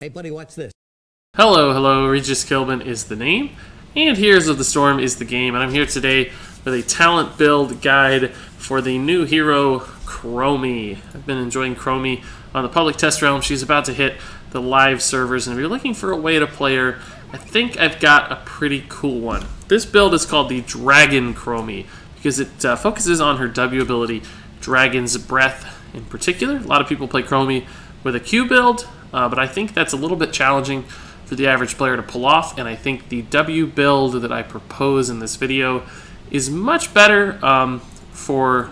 Hey buddy, watch this. Hello, hello, Regis Kilbin is the name, and Heroes of the Storm is the game, and I'm here today with a talent build guide for the new hero, Chromie. I've been enjoying Chromie on the public test realm. She's about to hit the live servers, and if you're looking for a way to play her, I think I've got a pretty cool one. This build is called the Dragon Chromie, because it focuses on her W ability, Dragon's Breath in particular. A lot of people play Chromie with a Q build, but I think that's a little bit challenging for the average player to pull off, and I think the W build that I propose in this video is much better for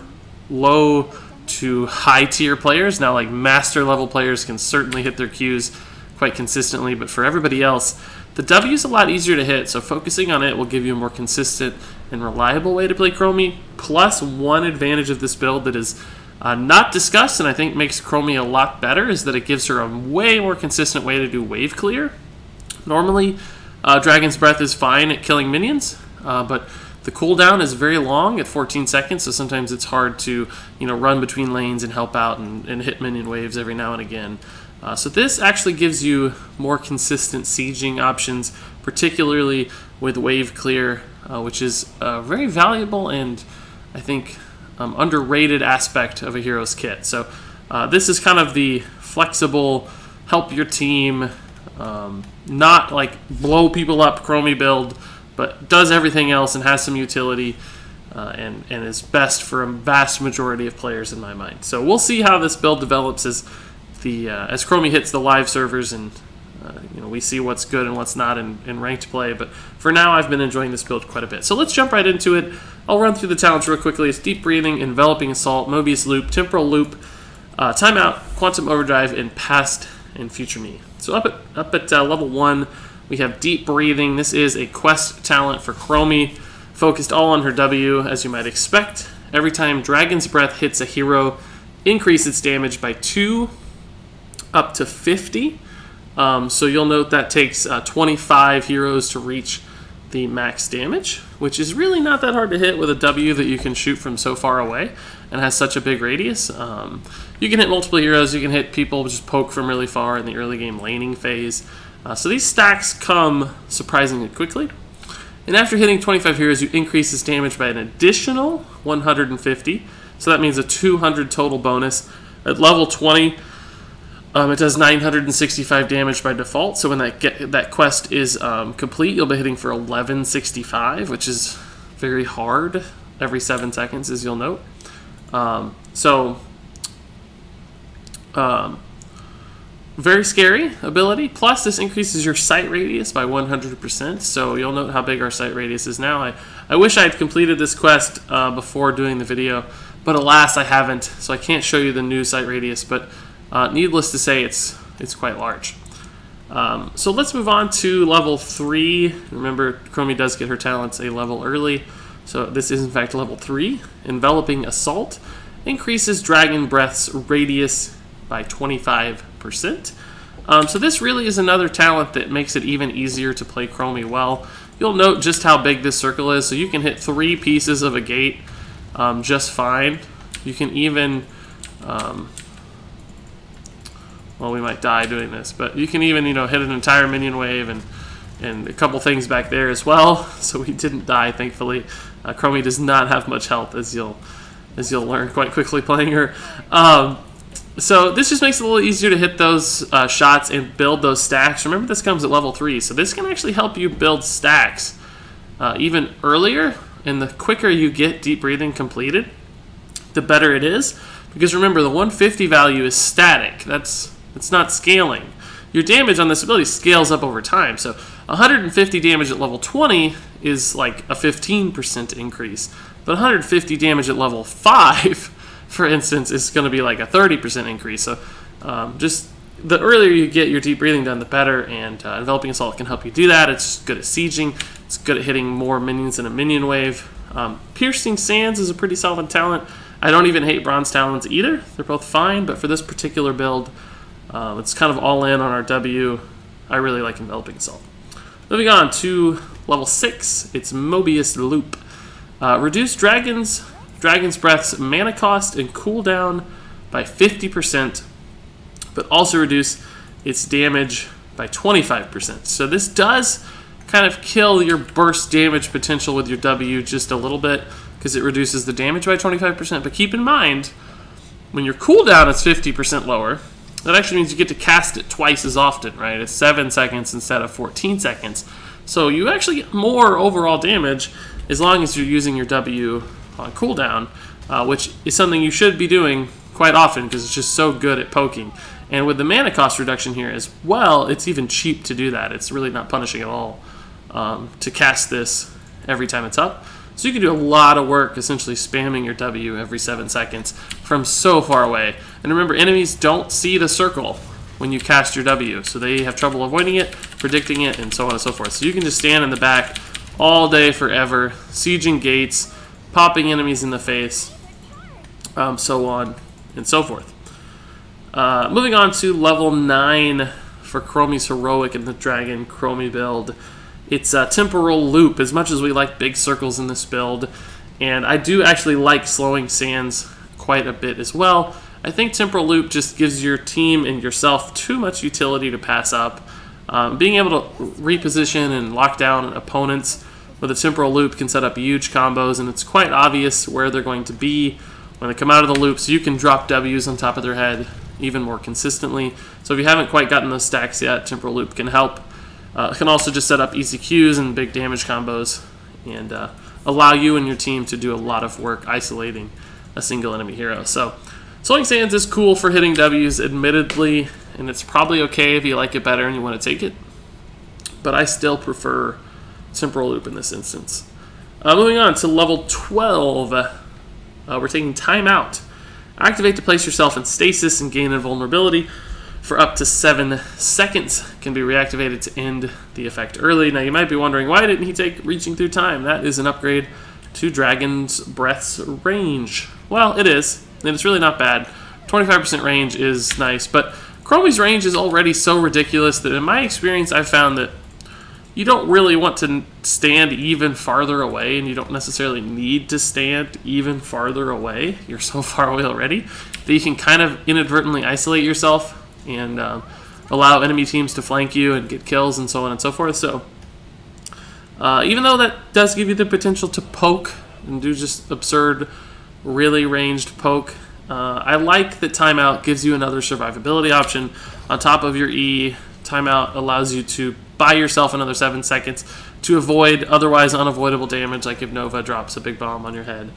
low to high tier players. Now, like master level players can certainly hit their Qs quite consistently, but for everybody else, the W is a lot easier to hit, so focusing on it will give you a more consistent and reliable way to play Chromie. Plus, one advantage of this build that is not discussed and I think makes Chromie a lot better is that it gives her a way more consistent way to do wave clear. Normally, Dragon's Breath is fine at killing minions, but the cooldown is very long at 14 seconds, so sometimes it's hard to run between lanes and help out and hit minion waves every now and again. So this actually gives you more consistent sieging options, particularly with wave clear, which is very valuable and I think underrated aspect of a hero's kit. So this is kind of the flexible, help your team, not like blow people up Chromie build, but does everything else and has some utility and is best for a vast majority of players in my mind. So we'll see how this build develops as Chromie hits the live servers and we see what's good and what's not in ranked play. But for now, I've been enjoying this build quite a bit. So let's jump right into it. I'll run through the talents real quickly. It's Deep Breathing, Enveloping Assault, Mobius Loop, Temporal Loop, Timeout, Quantum Overdrive, and Past and Future Me. So up at level 1, we have Deep Breathing. This is a quest talent for Chromie, focused all on her W, as you might expect. Every time Dragon's Breath hits a hero, increase its damage by 2 up to 50. So you'll note that takes 25 heroes to reach the max damage, which is really not that hard to hit with a W that you can shoot from so far away and has such a big radius. You can hit multiple heroes, you can hit people, just poke from really far in the early game laning phase. So these stacks come surprisingly quickly. And after hitting 25 heroes, you increase this damage by an additional 150. So that means a 200 total bonus. At level 20, it does 965 damage by default, so when that quest is complete, you'll be hitting for 1165, which is very hard every 7 seconds, as you'll note. Very scary ability. Plus, this increases your sight radius by 100%, so you'll note how big our sight radius is now. I wish I had completed this quest before doing the video, but alas, I haven't, so I can't show you the new sight radius, but needless to say, it's quite large. So let's move on to level 3. Remember, Chromie does get her talents a level early, so this is in fact level 3. Enveloping Assault increases Dragon Breath's radius by 25%. So this really is another talent that makes it even easier to play Chromie well. You'll note just how big this circle is, so you can hit 3 pieces of a gate just fine. You can even well, we might die doing this, but you can even, hit an entire minion wave and a couple things back there as well. So we didn't die, thankfully. Chromie does not have much health, as you'll learn quite quickly playing her. So this just makes it a little easier to hit those shots and build those stacks. Remember, this comes at level 3, so this can actually help you build stacks even earlier. And the quicker you get Deep Breathing completed, the better it is. Because remember, the 150 value is static. It's not scaling. Your damage on this ability scales up over time. So 150 damage at level 20 is like a 15% increase. But 150 damage at level 5, for instance, is going to be like a 30% increase. So just the earlier you get your Deep Breathing done, the better. And Enveloping Assault can help you do that. It's good at sieging. It's good at hitting more minions in a minion wave. Piercing Sands is a pretty solid talent. I don't even hate Bronze Talons either. They're both fine, but for this particular build, it's kind of all in on our W. I really like Enveloping Assault. Moving on to level 6, it's Mobius Loop. Reduce Dragon's Breath's mana cost and cooldown by 50%, but also reduce its damage by 25%. So this does kind of kill your burst damage potential with your W just a little bit because it reduces the damage by 25%. But keep in mind, when your cooldown is 50% lower, that actually means you get to cast it twice as often, right? It's 7 seconds instead of 14 seconds. So you actually get more overall damage as long as you're using your W on cooldown, which is something you should be doing quite often because it's just so good at poking. And with the mana cost reduction here as well, it's even cheap to do that. It's really not punishing at all to cast this every time it's up. So you can do a lot of work essentially spamming your W every 7 seconds from so far away. And remember, enemies don't see the circle when you cast your W, so they have trouble avoiding it, predicting it, and so on and so forth. So you can just stand in the back all day forever, sieging gates, popping enemies in the face, so on and so forth. Moving on to level 9 for Chromie's Heroic and the Dragon Chromie build. It's a Temporal Loop, as much as we like big circles in this build. And I do actually like slowing sands quite a bit as well. I think Temporal Loop just gives your team and yourself too much utility to pass up. Being able to reposition and lock down opponents with a Temporal Loop can set up huge combos, and it's quite obvious where they're going to be when they come out of the loop, so you can drop W's on top of their head even more consistently. So if you haven't quite gotten those stacks yet, Temporal Loop can help. It can also just set up easy Qs and big damage combos and allow you and your team to do a lot of work isolating a single enemy hero. So slowing sands is cool for hitting W's, admittedly, and it's probably okay if you like it better and you want to take it. But I still prefer Temporal Loop in this instance. Moving on to level 12, we're taking Time Out. Activate to place yourself in stasis and gain invulnerability for up to 7 seconds. Can be reactivated to end the effect early. Now you might be wondering, why didn't he take Reaching Through Time? That is an upgrade to Dragon's Breath's range. Well, it is, and it's really not bad. 25% range is nice, but Chromie's range is already so ridiculous that in my experience I've found that you don't really want to stand even farther away, and you don't necessarily need to stand even farther away. You're so far away already that you can kind of inadvertently isolate yourself and allow enemy teams to flank you and get kills and so on and so forth. So even though that does give you the potential to poke and do just absurd, really ranged poke, I like that Timeout gives you another survivability option on top of your E. Timeout allows you to buy yourself another 7 seconds to avoid otherwise unavoidable damage, like if Nova drops a big bomb on your head.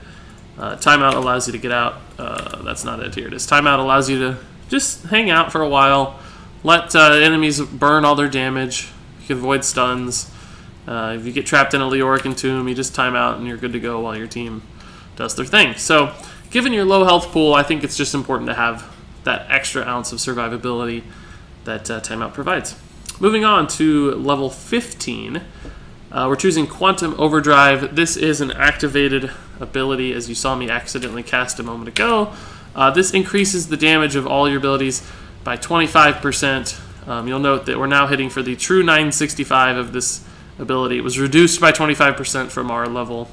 Timeout allows you to get out. That's not it. Here it is. Timeout allows you to just hang out for a while, let enemies burn all their damage. You can avoid stuns. If you get trapped in a Leorican tomb, you just time out and you're good to go while your team does their thing. So given your low health pool, I think it's just important to have that extra ounce of survivability that Timeout provides. Moving on to level 15, we're choosing Quantum Overdrive. This is an activated ability, as you saw me accidentally cast a moment ago. This increases the damage of all your abilities by 25%. You'll note that we're now hitting for the true 965 of this ability. It was reduced by 25% from our level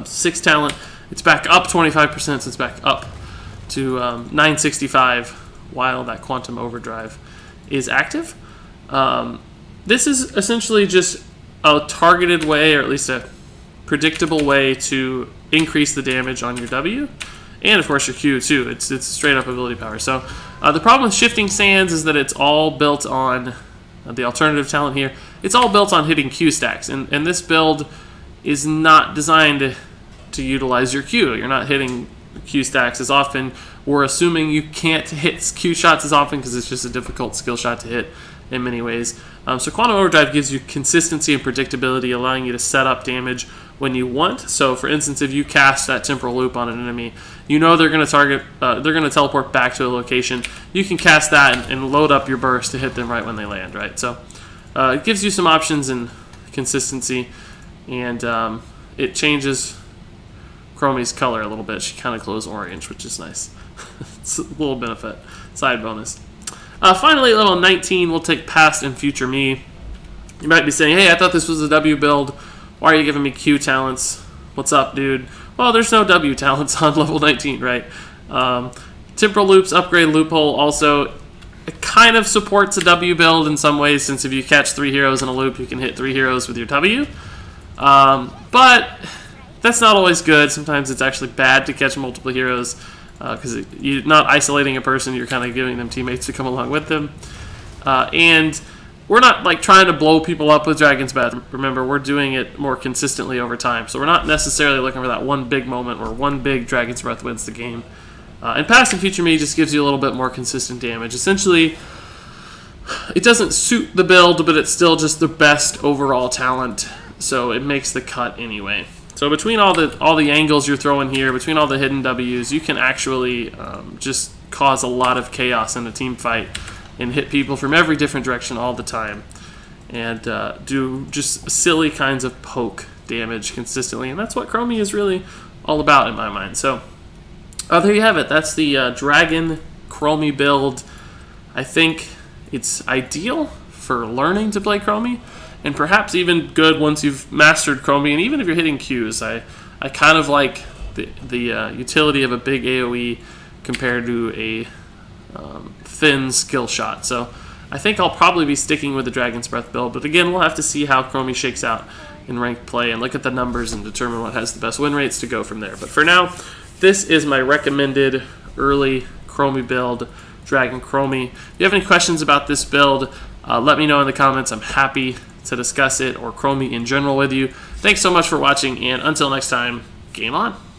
6 talent. It's back up 25%, so it's back up to 965 while that Quantum Overdrive is active. This is essentially just a targeted way, or at least a predictable way, to increase the damage on your W, and of course your Q too. It's straight up ability power. So the problem with Shifting Sands is that it's all built on the alternative talent here. It's all built on hitting Q stacks, and this build is not designed to utilize your Q. You're not hitting Q stacks as often. We're assuming you can't hit Q shots as often because it's just a difficult skill shot to hit in many ways. So Quantum Overdrive gives you consistency and predictability, allowing you to set up damage when you want. So for instance, if you cast that Temporal Loop on an enemy, you know they're going to target, they're going to teleport back to a location. You can cast that and load up your burst to hit them right when they land, right? So it gives you some options and consistency, and it changes Chromie's color a little bit. She kind of glows orange, which is nice. It's a little benefit, side bonus. Finally, level 19, we'll take Past and Future Me. You might be saying, hey, I thought this was a W build. Why are you giving me Q talents? What's up, dude? Well, there's no W talents on level 19, right? Temporal Loops, Upgrade Loophole. Also, It kind of supports a W build in some ways, since if you catch 3 heroes in a loop, you can hit 3 heroes with your W. But that's not always good. Sometimes it's actually bad to catch multiple heroes, because you're not isolating a person, you're kind of giving them teammates to come along with them. And we're not like trying to blow people up with Dragon's Breath. Remember, we're doing it more consistently over time. So we're not necessarily looking for that one big moment where one big Dragon's Breath wins the game. And Past and Future Me just gives you a little bit more consistent damage. Essentially, it doesn't suit the build, but it's still just the best overall talent, so it makes the cut anyway. So between all the angles you're throwing here, between all the hidden W's, you can actually just cause a lot of chaos in a team fight and hit people from every different direction all the time, and do just silly kinds of poke damage consistently. And that's what Chromie is really all about in my mind. So there you have it. That's the Dragon Chromie build. I think it's ideal for learning to play Chromie, and perhaps even good once you've mastered Chromie. And even if you're hitting Qs, I kind of like the utility of a big AoE compared to a thin skill shot. So I think I'll probably be sticking with the Dragon's Breath build, but again, we'll have to see how Chromie shakes out in ranked play and look at the numbers and determine what has the best win rates to go from there. But for now, this is my recommended early Chromie build, Dragon Chromie. If you have any questions about this build, let me know in the comments. I'm happy to discuss it, or Chromie in general, with you. Thanks so much for watching, and until next time, game on.